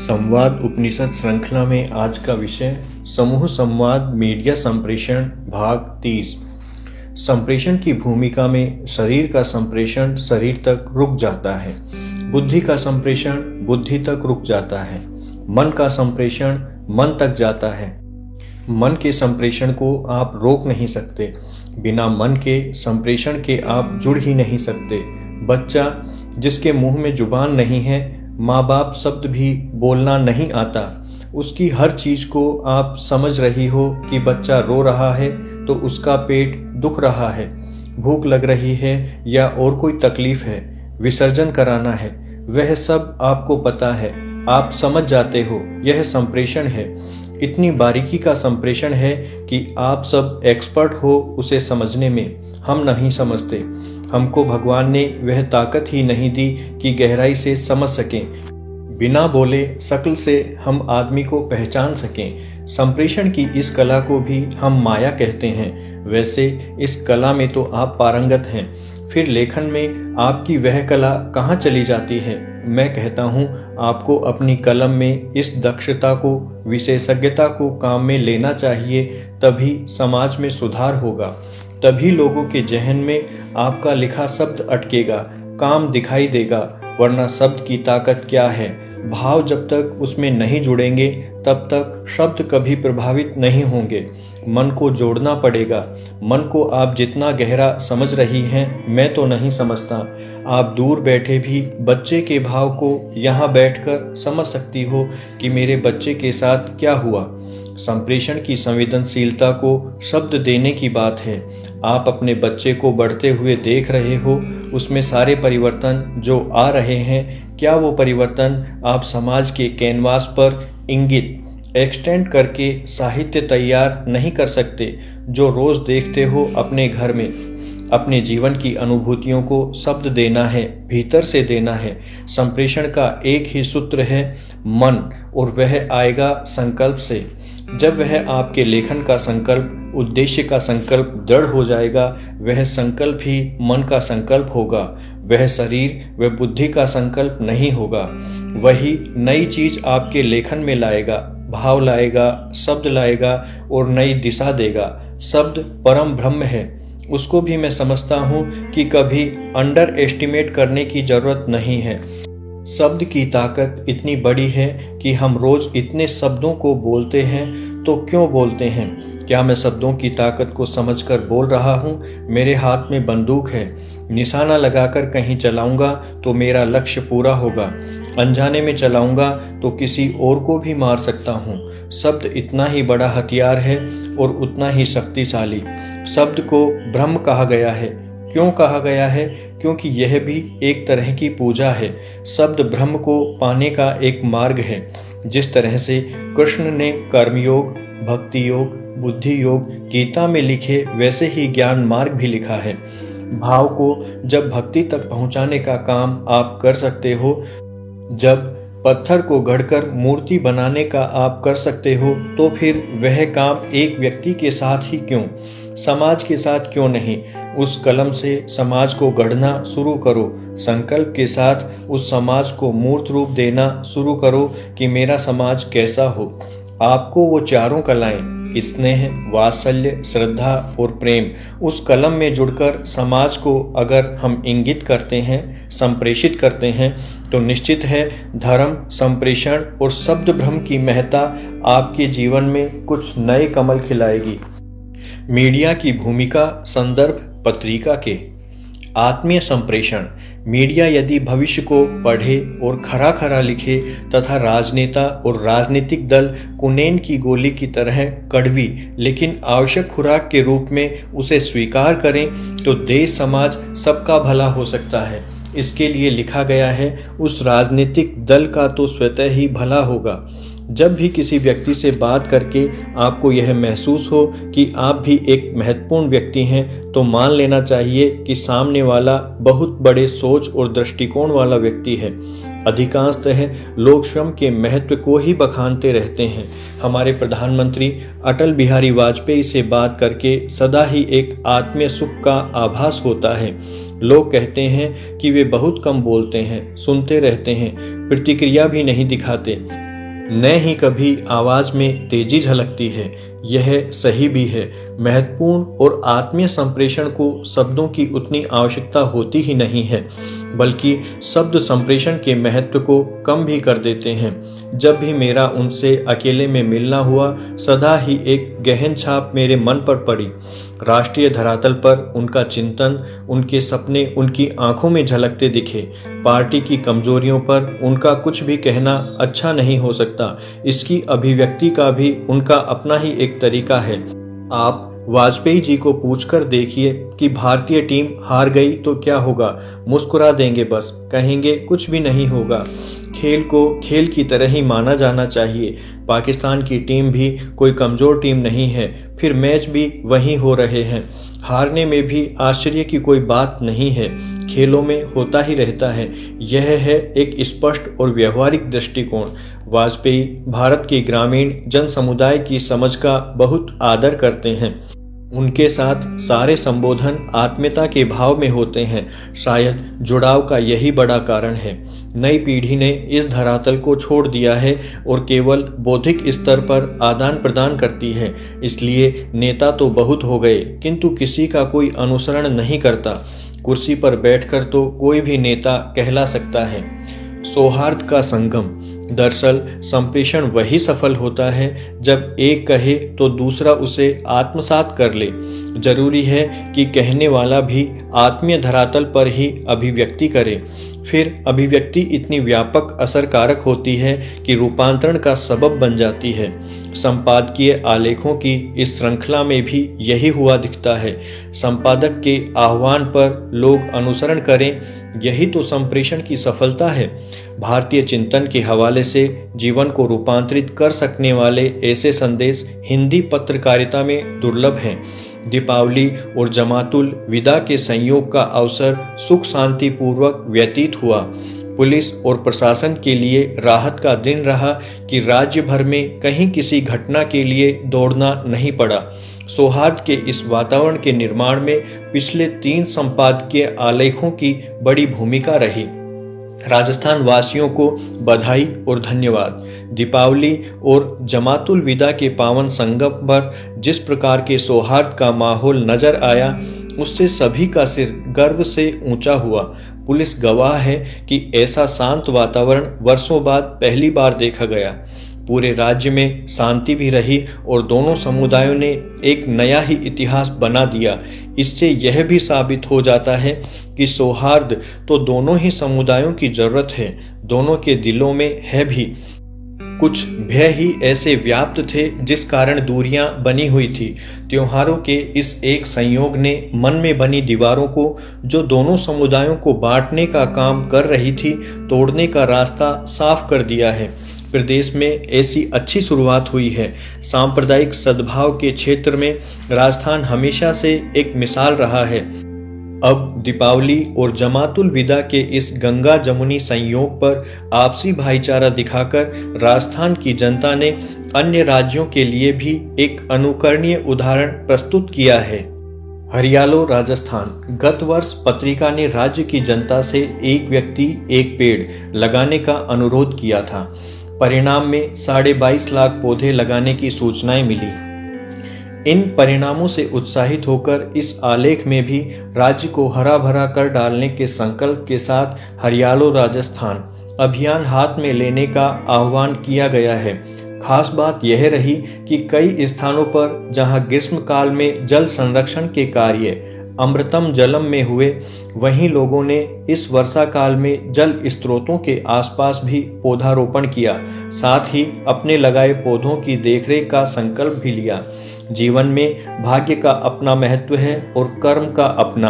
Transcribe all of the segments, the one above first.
संवाद उपनिषद श्रृंखला में आज का विषय समूह संवाद मीडिया संप्रेषण भाग 30। संप्रेषण की भूमिका में शरीर का संप्रेषण शरीर तक रुक जाता है, बुद्धि का संप्रेषण बुद्धि तक रुक जाता है, मन का संप्रेषण मन तक जाता है। मन के संप्रेषण को आप रोक नहीं सकते, बिना मन के संप्रेषण के आप जुड़ ही नहीं सकते। बच्चा जिसके मुंह में जुबान नहीं है, माँ बाप शब्द भी बोलना नहीं आता, उसकी हर चीज को आप समझ रही हो कि बच्चा रो रहा है तो उसका पेट दुख रहा है, भूख लग रही है या और कोई तकलीफ है, विसर्जन कराना है, वह सब आपको पता है, आप समझ जाते हो। यह संप्रेषण है, इतनी बारीकी का संप्रेषण है कि आप सब एक्सपर्ट हो उसे समझने में, हम नहीं समझते। हमको भगवान ने वह ताकत ही नहीं दी कि गहराई से समझ सकें, बिना बोले शक्ल से हम आदमी को पहचान सकें। संप्रेषण की इस कला को भी हम माया कहते हैं। वैसे इस कला में तो आप पारंगत हैं, फिर लेखन में आपकी वह कला कहाँ चली जाती है? मैं कहता हूँ आपको अपनी कलम में इस दक्षता को, विशेषज्ञता को काम में लेना चाहिए, तभी समाज में सुधार होगा, तभी लोगों के जहन में आपका लिखा शब्द अटकेगा, काम दिखाई देगा। वरना शब्द की ताकत क्या है? भाव जब तक उसमें नहीं जुड़ेंगे तब तक शब्द कभी प्रभावित नहीं होंगे। मन को जोड़ना पड़ेगा। मन को आप जितना गहरा समझ रही हैं, मैं तो नहीं समझता। आप दूर बैठे भी बच्चे के भाव को यहाँ बैठकर समझ सकती हो कि मेरे बच्चे के साथ क्या हुआ। संप्रेषण की संवेदनशीलता को शब्द देने की बात है। आप अपने बच्चे को बढ़ते हुए देख रहे हो, उसमें सारे परिवर्तन जो आ रहे हैं, क्या वो परिवर्तन आप समाज के कैनवास पर इंगित एक्सटेंड करके साहित्य तैयार नहीं कर सकते, जो रोज देखते हो अपने घर में? अपने जीवन की अनुभूतियों को शब्द देना है, भीतर से देना है। संप्रेषण का एक ही सूत्र है, मन, और वह आएगा संकल्प से। जब वह आपके लेखन का संकल्प, उद्देश्य का संकल्प दृढ़ हो जाएगा, वह संकल्प ही मन का संकल्प होगा। वह शरीर व बुद्धि का संकल्प नहीं होगा। वही नई चीज आपके लेखन में लाएगा, भाव लाएगा, शब्द लाएगा और नई दिशा देगा। शब्द परम ब्रह्म है, उसको भी मैं समझता हूँ कि कभी अंडर एस्टिमेट करने की जरूरत नहीं है। शब्द की ताकत इतनी बड़ी है कि हम रोज इतने शब्दों को बोलते हैं, तो क्यों बोलते हैं? क्या मैं शब्दों की ताकत को समझकर बोल रहा हूँ? मेरे हाथ में बंदूक है, निशाना लगाकर कहीं चलाऊंगा तो मेरा लक्ष्य पूरा होगा, अनजाने में चलाऊंगा तो किसी और को भी मार सकता हूँ। शब्द इतना ही बड़ा हथियार है और उतना ही शक्तिशाली। शब्द को ब्रह्म कहा गया है। क्यों कहा गया है? क्योंकि यह भी एक तरह की पूजा है। शब्द ब्रह्म को पाने का एक मार्ग है। जिस तरह से कृष्ण ने कर्मयोग, भक्ति योग, बुद्धि योग गीता में लिखे, वैसे ही ज्ञान मार्ग भी लिखा है। भाव को जब भक्ति तक पहुंचाने का काम आप कर सकते हो, जब पत्थर को गढ़कर मूर्ति बनाने का आप कर सकते हो, तो फिर वह काम एक व्यक्ति के साथ ही क्यों, समाज के साथ क्यों नहीं? उस कलम से समाज को गढ़ना शुरू करो। संकल्प के साथ उस समाज को मूर्त रूप देना शुरू करो कि मेरा समाज कैसा हो। आपको वो चारों कलाएं, स्नेह, वात्सल्य, श्रद्धा और प्रेम, उस कलम में जुड़कर समाज को अगर हम इंगित करते हैं, संप्रेषित करते हैं, तो निश्चित है धर्म, संप्रेषण और शब्द ब्रह्म की महत्ता आपके जीवन में कुछ नए कमल खिलाएगी। मीडिया की भूमिका संदर्भ पत्रिका के। आत्मीय संप्रेषण। मीडिया यदि भविष्य को पढ़े और खरा खरा लिखे तथा राजनेता और राजनीतिक दल कुनेन की गोली की तरह कड़वी लेकिन आवश्यक खुराक के रूप में उसे स्वीकार करें, तो देश समाज सबका भला हो सकता है। इसके लिए लिखा गया है, उस राजनीतिक दल का तो स्वतः ही भला होगा। जब भी किसी व्यक्ति से बात करके आपको यह महसूस हो कि आप भी एक महत्वपूर्ण व्यक्ति हैं, तो मान लेना चाहिए कि सामने वाला बहुत बड़े सोच और दृष्टिकोण वाला व्यक्ति है। अधिकांशतः लोग स्वयं के महत्व को ही बखानते रहते हैं। हमारे प्रधानमंत्री अटल बिहारी वाजपेयी से बात करके सदा ही एक आत्मीय सुख का आभास होता है। लोग कहते हैं कि वे बहुत कम बोलते हैं, सुनते रहते हैं, प्रतिक्रिया भी नहीं दिखाते। न ही कभी आवाज में तेजी झलकती है। यह सही भी है। महत्वपूर्ण और आत्मीय संप्रेषण को शब्दों की उतनी आवश्यकता होती ही नहीं है, बल्कि शब्द संप्रेषण के महत्व को कम भी कर देते हैं। जब भी मेरा उनसे अकेले में मिलना हुआ, सदा ही एक गहन छाप मेरे मन पर पड़ी। राष्ट्रीय धरातल पर उनका चिंतन, उनके सपने उनकी आंखों में झलकते दिखे। पार्टी की कमजोरियों पर उनका कुछ भी कहना अच्छा नहीं हो सकता। इसकी अभिव्यक्ति का भी उनका अपना ही एक तरीका है। आप वाजपेयी जी को पूछकर देखिए कि भारतीय टीम हार गई तो क्या होगा। मुस्कुरा देंगे, बस कहेंगे कुछ भी नहीं होगा। खेल को खेल की तरह ही माना जाना चाहिए। पाकिस्तान की टीम भी कोई कमजोर टीम नहीं है, फिर मैच भी वही हो रहे हैं। हारने में भी आश्चर्य की कोई बात नहीं है। खेलों में होता ही रहता है। यह है एक स्पष्ट और व्यवहारिक दृष्टिकोण। वाजपेयी भारत के ग्रामीण जन समुदाय की समझ का बहुत आदर करते हैं। उनके साथ सारे संबोधन आत्मीयता के भाव में होते हैं। शायद जुड़ाव का यही बड़ा कारण है। नई पीढ़ी ने इस धरातल को छोड़ दिया है और केवल बौद्धिक स्तर पर आदान प्रदान करती है। इसलिए नेता तो बहुत हो गए, किंतु किसी का कोई अनुसरण नहीं करता। कुर्सी पर बैठकर तो कोई भी नेता कहला सकता है। सौहार्द का संगम। दरअसल संप्रेषण वही सफल होता है जब एक कहे तो दूसरा उसे आत्मसात कर ले। जरूरी है कि कहने वाला भी आत्मीय धरातल पर ही अभिव्यक्ति करे। फिर अभिव्यक्ति इतनी व्यापक असरकारक होती है कि रूपांतरण का सबब बन जाती है। संपादकीय आलेखों की इस श्रृंखला में भी यही हुआ दिखता है। संपादक के आह्वान पर लोग अनुसरण करें, यही तो संप्रेषण की सफलता है। भारतीय चिंतन के हवाले से जीवन को रूपांतरित कर सकने वाले ऐसे संदेश हिंदी पत्रकारिता में दुर्लभ हैं। दीपावली और जमातुल विदा के संयोग का अवसर सुख शांति पूर्वक व्यतीत हुआ। पुलिस और प्रशासन के लिए राहत का दिन रहा कि राज्य भर में कहीं किसी घटना के लिए दौड़ना नहीं पड़ा। सौहार्द के इस वातावरण के निर्माण में पिछले 3 संपादकीय आलेखों की बड़ी भूमिका रही। राजस्थान वासियों को बधाई और धन्यवाद। दीपावली और जमातुल विदा के पावन संगम पर जिस प्रकार के सौहार्द का माहौल नजर आया, उससे सभी का सिर गर्व से ऊंचा हुआ। पुलिस गवाह है कि ऐसा शांत वातावरण वर्षों बाद पहली बार देखा गया। पूरे राज्य में शांति भी रही और दोनों समुदायों ने एक नया ही इतिहास बना दिया। इससे यह भी साबित हो जाता है कि सौहार्द तो दोनों ही समुदायों की जरूरत है, दोनों के दिलों में है भी। कुछ भय ही ऐसे व्याप्त थे जिस कारण दूरियां बनी हुई थी। त्योहारों के इस एक संयोग ने मन में बनी दीवारों को, जो दोनों समुदायों को बांटने का काम कर रही थी, तोड़ने का रास्ता साफ कर दिया है। प्रदेश में ऐसी अच्छी शुरुआत हुई है। सांप्रदायिक सद्भाव के क्षेत्र में राजस्थान हमेशा से एक मिसाल रहा है। अब दीपावली और जमातुल विदा के इस गंगा जमुनी संयोग पर आपसी भाईचारा दिखाकर राजस्थान की जनता ने अन्य राज्यों के लिए भी एक अनुकरणीय उदाहरण प्रस्तुत किया है। हरियालो राजस्थान। गत वर्ष पत्रिका ने राज्य की जनता से एक व्यक्ति एक पेड़ लगाने का अनुरोध किया था। परिणाम में 22.5 लाख पौधे लगाने की सूचनाएं मिली। इन परिणामों से उत्साहित होकर इस आलेख में भी राज्य को हरा भरा कर डालने के संकल्प के साथ हरियालो राजस्थान अभियान हाथ में लेने का आह्वान किया गया है। खास बात यह रही कि कई स्थानों पर जहां ग्रीष्म काल में जल संरक्षण के कार्य अमृतम जलम में हुए, वहीं लोगों ने इस वर्षा काल में जल स्रोतों के आसपास भी पौधारोपण किया। साथ ही अपने लगाए पौधों की देखरेख का संकल्प भी लिया। जीवन में भाग्य का अपना महत्व है और कर्म का अपना।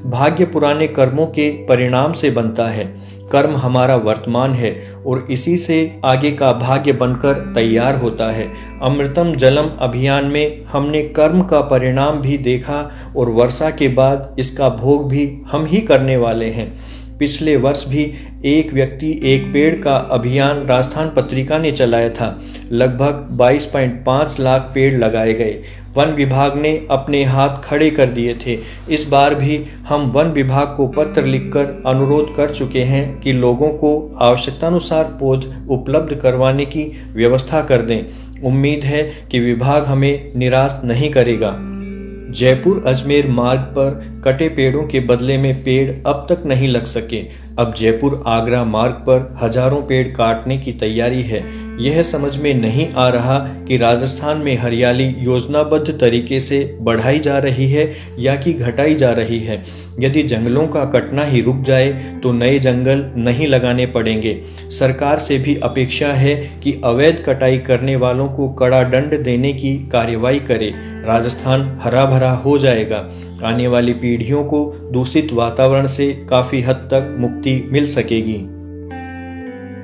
भाग्य पुराने कर्मों के परिणाम से बनता है। कर्म हमारा वर्तमान है और इसी से आगे का भाग्य बनकर तैयार होता है। अमृतम जलम अभियान में हमने कर्म का परिणाम भी देखा और वर्षा के बाद इसका भोग भी हम ही करने वाले हैं। पिछले वर्ष भी एक व्यक्ति एक पेड़ का अभियान राजस्थान पत्रिका ने चलाया था। लगभग 22.5 लाख पेड़ लगाए गए। वन विभाग ने अपने हाथ खड़े कर दिए थे। इस बार भी हम वन विभाग को पत्र लिखकर अनुरोध कर चुके हैं कि लोगों को आवश्यकतानुसार पौध उपलब्ध करवाने की व्यवस्था कर दें। उम्मीद है कि विभाग हमें निराश नहीं करेगा। जयपुर अजमेर मार्ग पर कटे पेड़ों के बदले में पेड़ अब तक नहीं लग सके। अब जयपुर आगरा मार्ग पर हजारों पेड़ काटने की तैयारी है। यह समझ में नहीं आ रहा कि राजस्थान में हरियाली योजनाबद्ध तरीके से बढ़ाई जा रही है या कि घटाई जा रही है। यदि जंगलों का कटना ही रुक जाए तो नए जंगल नहीं लगाने पड़ेंगे। सरकार से भी अपेक्षा है कि अवैध कटाई करने वालों को कड़ा दंड देने की कार्रवाई करे। राजस्थान हरा भरा हो जाएगा। आने वाली पीढ़ियों को दूषित वातावरण से काफी हद तक मुक्ति मिल सकेगी।